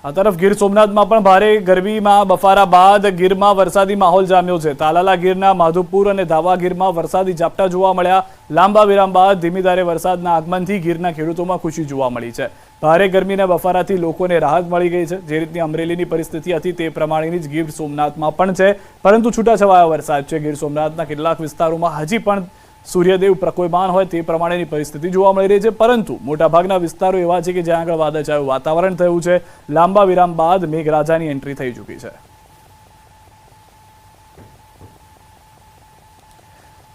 આ તરફ ગીર સોમનાથમાં પણ ભારે ગરમીમાં બફારા બાદ ગીરમાં વરસાદી માહોલ જામ્યો છે। તાલાલા ગીરના માધુપુર અને ધાવા ગીરમાં વરસાદી ઝાપટા જોવા મળ્યા। લાંબા વિરામ બાદ ધીમી ધારે વરસાદના આગમનથી ગીરના ખેડૂતોમાં ખુશી જોવા મળી છે। ભારે ગરમીના બફારાથી લોકોને રાહત મળી ગઈ છે। જે રીતની અમરેલીની પરિસ્થિતિ હતી તે પ્રમાણેની જ ગીર સોમનાથમાં પણ છે, પરંતુ છૂટાછવાયા વરસાદ છે। ગીર સોમનાથના કેટલાક વિસ્તારોમાં હજી પણ સૂર્યદેવ પ્રકોપમાન હોય તે પ્રમાણેની પરિસ્થિતિ જોવા મળી રહી છે, પરંતુ મોટાભાગના વિસ્તારો એવા છે કે જ્યાં આગળ વાદળછાયું વાતાવરણ થયું છે। લાંબા વિરામ બાદ મેઘરાજાની એન્ટ્રી થઈ ચૂકી છે।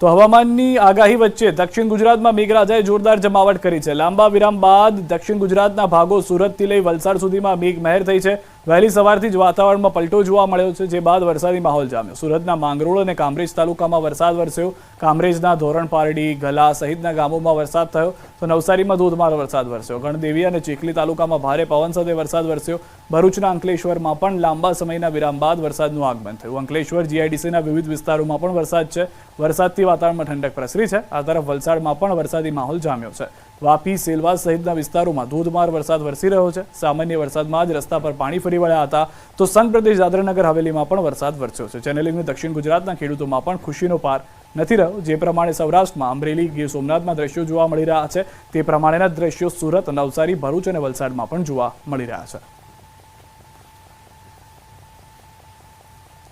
તો હવામાનની આગાહી વચ્ચે દક્ષિણ ગુજરાતમાં મેઘરાજાએ જોરદાર જમાવટ કરી છે। લાંબા વિરામ બાદ દક્ષિણ ગુજરાતના ભાગો સુરતથી લઈ વલસાડ સુધીમાં મેઘમહેર થઈ છે। વહેલી સવારથી જ વાતાવરણમાં પલટો જોવા મળ્યો છે, જે બાદ વરસાદી માહોલ જામ્યો। સુરતના માંગરોળ અને કામરેજ તાલુકામાં વરસાદ વરસ્યો। કામરેજના ધોરણ પારડી, ગલા સહિતના ગામોમાં વરસાદ થયો, તો નવસારીમાં ધોધમાર વરસાદ વરસ્યો। ગણદેવી અને ચીખલી તાલુકામાં ભારે પવન સાથે વરસાદ વરસ્યો। ભરૂચના અંકલેશ્વરમાં પણ લાંબા સમયના વિરામ બાદ વરસાદનું આગમન થયું। અંકલેશ્વર જીઆઈડીસીના વિવિધ વિસ્તારોમાં પણ વરસાદ છે। વરસાદથી વાતાવરણમાં ઠંડક પ્રસરી છે। આ તરફ વલસાડમાં પણ વરસાદી માહોલ જામ્યો છે। વાપી, સેલવાસ સહિતના વિસ્તારોમાં ધોધમાર વરસાદ વરસી રહ્યો છે। સામાન્ય વરસાદમાં જ રસ્તા પર પાણી ફરી વળ્યા હતા, તો સંઘ પ્રદેશ દાદરાનગર હવેલીમાં પણ વરસાદ વરસ્યો છે। જેને લઈને દક્ષિણ ગુજરાતના ખેડૂતોમાં પણ ખુશીનો પાર નથી રહ્યો। જે પ્રમાણે સૌરાષ્ટ્રમાં અમરેલી, ગીર સોમનાથમાં દ્રશ્યો જોવા મળી રહ્યા છે, તે પ્રમાણેના દ્રશ્યો સુરત, નવસારી, ભરૂચ અને વલસાડમાં પણ જોવા મળી રહ્યા છે।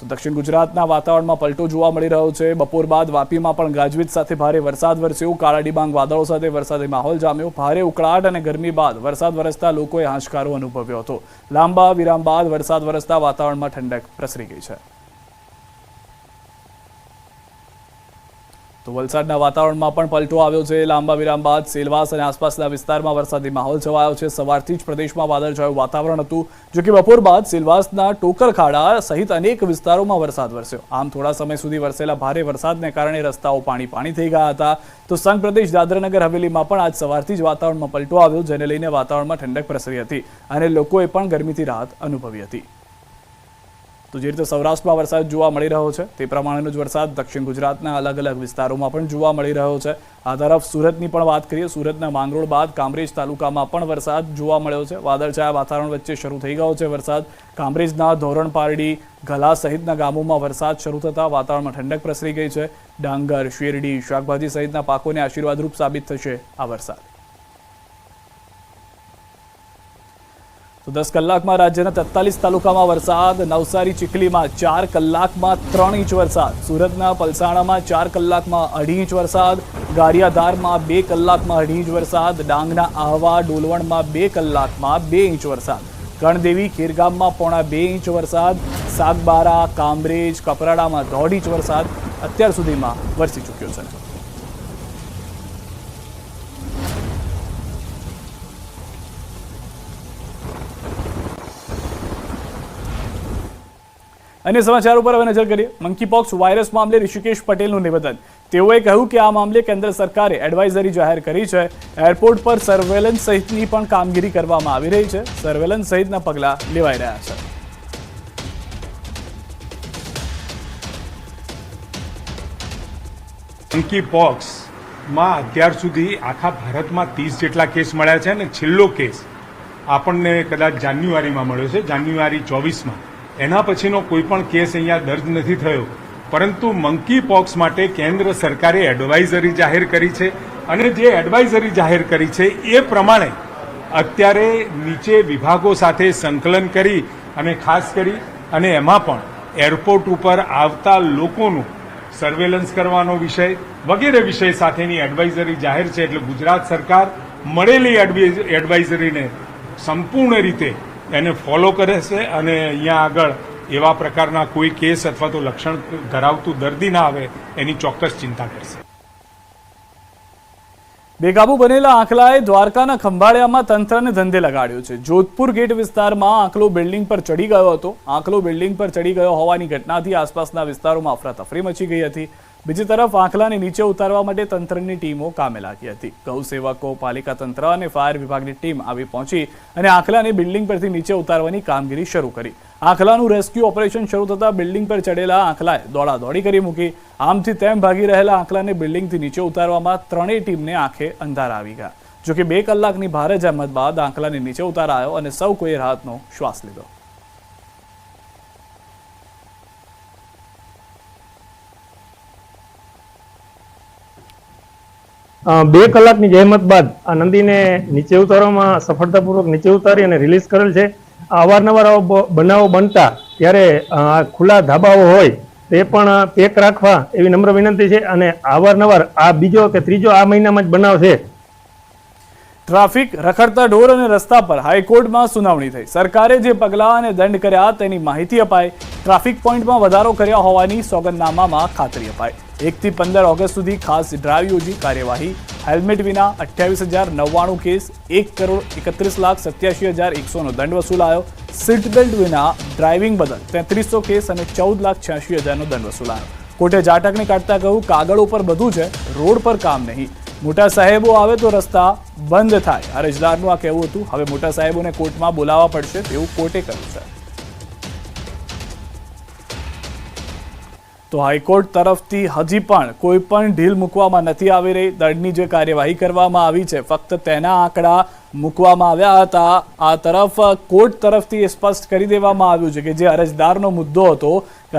તો દક્ષિણ ગુજરાતના વાતાવરણમાં પલટો જોવા મળી રહ્યો છે। બપોર બાદ વાપીમાં પણ ગાજવીજ સાથે ભારે વરસાદ વરસ્યો। કાળા ડિબાંગ વાદળો સાથે વરસાદી માહોલ જામ્યો। ભારે ઉકળાટ અને ગરમી બાદ વરસાદ વરસતા લોકોએ હાશકારો અનુભવ્યો હતો। લાંબા વિરામ બાદ વરસાદ વરસતા વાતાવરણમાં ઠંડક પ્રસરી ગઈ છે। તો વલસાડના વાતાવરણમાં પણ પલટો આવ્યો છે। લાંબા વિરામ બાદ સેલવાસ અને આસપાસના વિસ્તારમાં વરસાદી માહોલ છવાયો છે। સવારથી જ પ્રદેશમાં વાદળછાયું વાતાવરણ હતું, જો કે બપોર બાદ સેલવાસના ટોકરખાડા સહિત અનેક વિસ્તારોમાં વરસાદ વરસ્યો। આમ થોડા સમય સુધી વરસેલા ભારે વરસાદને કારણે રસ્તાઓ પાણી થઈ ગયા હતા। તો સંઘ પ્રદેશ દાદરાનગર હવેલીમાં પણ આજ સવારથી જ વાતાવરણમાં પલટો આવ્યો, જેને લઈને વાતાવરણમાં ઠંડક પ્રસરી હતી અને લોકોએ પણ ગરમીથી રાહત અનુભવી હતી। તો જે રીતે સૌરાષ્ટ્રમાં વરસાદ જોવા મળી રહ્યો છે, તે પ્રમાણેનો જ વરસાદ દક્ષિણ ગુજરાતના અલગ અલગ વિસ્તારોમાં પણ જોવા મળી રહ્યો છે। આ તરફ સુરતની પણ વાત કરીએ। સુરતના માંગરોળ બાદ કામરેજ તાલુકામાં પણ વરસાદ જોવા મળ્યો છે। વાદળછાયા વાતાવરણ વચ્ચે શરૂ થઈ ગયો છે વરસાદ। કામરેજના ધોરણ પારડી, ગલા સહિતના ગામોમાં વરસાદ શરૂ થતાં વાતાવરણમાં ઠંડક પ્રસરી ગઈ છે। ડાંગર, શેરડી, શાકભાજી સહિતના પાકોને આશીર્વાદરૂપ સાબિત થશે આ વરસાદ। તો 10 કલાકમાં રાજ્યના 43 તાલુકામાં વરસાદ। નવસારી ચીખલીમાં 4 કલાકમાં 3 ઇંચ વરસાદ। સુરતના પલસાણામાં 4 કલાકમાં 2.5 ઇંચ વરસાદ। ગારિયાધારમાં 2 કલાકમાં 2.5 ઇંચ વરસાદ। ડાંગના આહવા, ડોલવણમાં 2 કલાકમાં 2 ઇંચ વરસાદ। ગણદેવી, ખેરગામમાં 1.25 ઇંચ વરસાદ। સાગબારા, કામરેજ, કપરાડામાં 1.5 ઇંચ વરસાદ અત્યાર સુધીમાં વરસી ચૂક્યો છે। અન્ય સમાચાર ઉપર હવે નજર કરીએ। મંકીપોક્સ વાયરસ મામલે ઋષિકેશ પટેલનું નિવેદન। તેઓએ કહ્યું કે આ મામલે કેન્દ્ર સરકારે એડવાઇઝરી જાહેર કરી છે। એરપોર્ટ પર સર્વેલન્સ સહિતની પણ કામગીરી કરવામાં આવી રહી છે। સર્વેલન્સ સહિતના પગલાં લેવાઈ રહ્યા છે। મંકીપોક્સમાં અત્યાર સુધી આખા ભારતમાં 30 જેટલા કેસ મળ્યા છે અને છેલ્લો કેસ આપણને કદાચ જાન્યુઆરીમાં મળ્યો છે, જાન્યુઆરી 24માં। એના પછીનો કોઈ પણ કેસ અહીંયા દર્જ નથી થયો, પરંતુ મંકીપોક્સ માટે કેન્દ્ર સરકારે એડવાઇઝરી જાહેર કરી છે અને જે એડવાઇઝરી જાહેર કરી છે એ પ્રમાણે અત્યારે નીચે વિભાગો સાથે સંકલન કરી અને ખાસ કરી અને એમાં પણ એરપોર્ટ ઉપર આવતા લોકોનું સર્વેલન્સ કરવાનો વિષય વગેરે વિષય સાથેની એડવાઇઝરી જાહેર છે। એટલે ગુજરાત સરકાર મળેલી એડવાઇઝરીને સંપૂર્ણ રીતે એને ફોલો કરે છે અને અહીંયા આગળ એવા પ્રકારના કોઈ કેસ અથવા તો લક્ષણ ધરાવતું દર્દી ના આવે એની ચોક્કસ ચિંતા કરશે। બેકાબુ બનેલા આંખલાએ દ્વારકાના ખંભાળિયામાં તંત્રને ધંધે લગાડ્યો છે। જોધપુર ગેટ વિસ્તારમાં આંખલો બિલ્ડિંગ પર ચડી ગયો હતો। આંખલો બિલ્ડિંગ પર ચડી ગયો હોવાની ઘટનાથી આસપાસના વિસ્તારોમાં અફરાતફરી મચી ગઈ હતી। બીજી તરફ આંખલાને નીચે ઉતારવા માટે તંત્રની ટીમો કામે લાગી હતી। ગૌસેવકો, પાલિકા તંત્ર અને ફાયર વિભાગની ટીમ આવી પહોંચી અને આંખલાને બિલ્ડિંગ પરથી નીચે ઉતારવાની કામગીરી શરૂ કરી। આંખલાનું રેસ્ક્યુ ઓપરેશન શરૂ થતાં બિલ્ડિંગ પર ચડેલા આંખલાએ દોડાદોડી કરી મૂકી। આમથી તેમ ભાગી રહેલા આંખલાને બિલ્ડિંગથી નીચે ઉતારવામાં ત્રણેય ટીમને આંખે અંધારા આવી ગયા। જોકે 2 કલાકની ભારે જહેમત બાદ આંકલાને નીચે ઉતારાયો અને સૌ કોઈએ રાહતનો શ્વાસ લીધો. બે કલાકની જહેમત બાદ આ નદીને નીચે ઉતારવામાં સફળતાપૂર્વક નીચે ઉતારી અને રિલીઝ કરેલ છે. અવારનવાર આવા બનાવો બનતા ત્યારે આ ખુલ્લા ધાબાઓ હોય તે પણ પેક રાખવા એવી નમ્ર વિનંતી છે. અને અવારનવાર આ બીજો કે ત્રીજો આ મહિનામાં જ બનાવ છે. ટ્રાફિક રખડતા ઢોર અને રસ્તા પર હાઈકોર્ટમાં સુનાવણી થઈ. સરકારે જે પગલાં અને દંડ કર્યા તેની માહિતી અપાઈ. ટ્રાફિક પોઈન્ટમાં વધારો કર્યા હોવાની સોગંદનામામાં ખાતરી અપાઈ. 1 થી 15 ઓગસ્ટ સુધી ખાસ ડ્રાઈવ યોજી કાર્યવાહી. હેલ્મેટ વિના 28,099 કેસ, 1,31,87,100નો દંડ વસૂલાયો. સીટ બેલ્ટ વિના ડ્રાઇવિંગ બદલ 3300 કેસ અને 14,86,000નો દંડ વસૂલાયો. કોર્ટે જાટકને કાઢતા કહ્યું, કાગળ ઉપર બધું છે, રોડ પર કામ નહીં. મોટા સાહેબો આવે તો રસ્તા બંધ થાય, અરજદારનું આ કહેવું હતું. હવે મોટા સાહેબોને કોર્ટમાં બોલાવવા પડશે તેવું કોર્ટે કહ્યું છે. તો હાઈકોર્ટ તરફથી હજી પણ કોઈ પણ ઢીલ મૂકવામાં નથી આવી રહી. દંડની જે કાર્યવાહી કરવામાં આવી છે ફક્ત તેના આંકડા મૂકવામાં આવ્યા હતા. આ તરફ કોર્ટ તરફથી સ્પષ્ટ કરી દેવામાં આવ્યું છે કે જે અરજદારનો મુદ્દો હતો,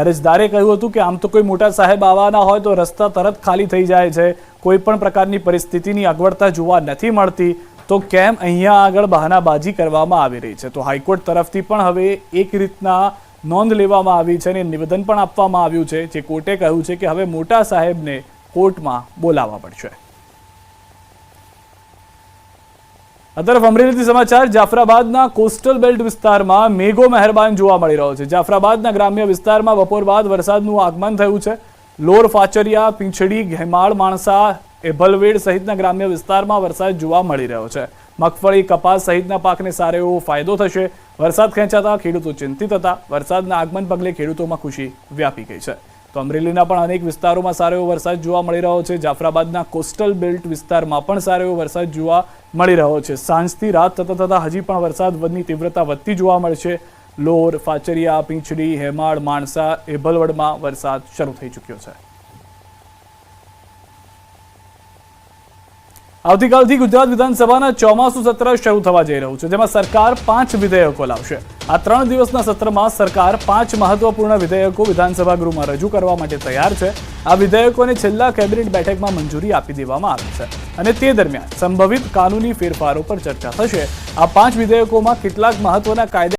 અરજદારે કહ્યું હતું કે આમ તો કોઈ મોટા સાહેબ આવવાના હોય તો રસ્તા તરત ખાલી થઈ જાય છે, કોઈ પણ પ્રકારની પરિસ્થિતિની અગવડતા જોવા નથી મળતી, તો કેમ અહીંયા આગળ બહાનાબાજી કરવામાં આવી રહી છે. તો હાઈકોર્ટ તરફથી પણ હવે એક રીતના નોંધ લેવામાં આવી છે અને નિવેદન પણ આપવામાં આવ્યું છે, જે કોર્ટે કહ્યું છે કે હવે મોટા સાહેબને કોર્ટમાં બોલાવવા પડશે. આ તરફ અમરેલીથી સમાચાર. જાફરાબાદના કોસ્ટલ બેલ્ટ વિસ્તારમાં મેઘો મહેરબાન જોવા મળી રહ્યો છે. જાફરાબાદના ગ્રામ્ય વિસ્તારમાં બપોર બાદ વરસાદનું આગમન થયું છે. લોર, ફાચરિયા, પીંછડી, ઘેમાળ, માણસા, એભલવેડ સહિતના ગ્રામ્ય વિસ્તારમાં વરસાદ જોવા મળી રહ્યો છે. મગફળી, કપાસ સહિતના પાકને સારો એવો ફાયદો થશે. વરસાદ ખેંચાતા ખેડૂતો ચિંતિત હતા. વરસાદના આગમન પગલે ખેડૂતોમાં ખુશી વ્યાપી ગઈ છે. તો અમરેલીના પણ અનેક વિસ્તારોમાં સારો એવો વરસાદ જોવા મળી રહ્યો છે. જાફરાબાદના કોસ્ટલ બેલ્ટ વિસ્તારમાં પણ સારો એવો વરસાદ જોવા મળી રહ્યો છે. સાંજથી રાત થતા હજી પણ વરસાદની તીવ્રતા વધતી જોવા મળશે. લોર, ફાચરિયા, પીંછડી, હેમાળ, માણસા, એભલવડમાં વરસાદ શરૂ થઈ ચૂક્યો છે. આવતીકાલથી ગુજરાત વિધાનસભાના ચોમાસું સત્ર શરૂ થવા જઈ રહ્યું છે, જેમાં સરકાર 5 વિધેયકો લાવશે. આ 3 દિવસના સત્રમાં સરકાર 5 મહત્વપૂર્ણ વિધેયકો વિધાનસભા ગૃહમાં રજૂ કરવા માટે તૈયાર છે. આ વિધેયકોને છેલ્લા કેબિનેટ બેઠકમાં મંજૂરી આપી દેવામાં આવી છે અને તે દરમિયાન સંભવિત કાનૂની ફેરફારો પર ચર્ચા થશે. આ 5 વિધેયકોમાં કેટલાક મહત્વના કાયદા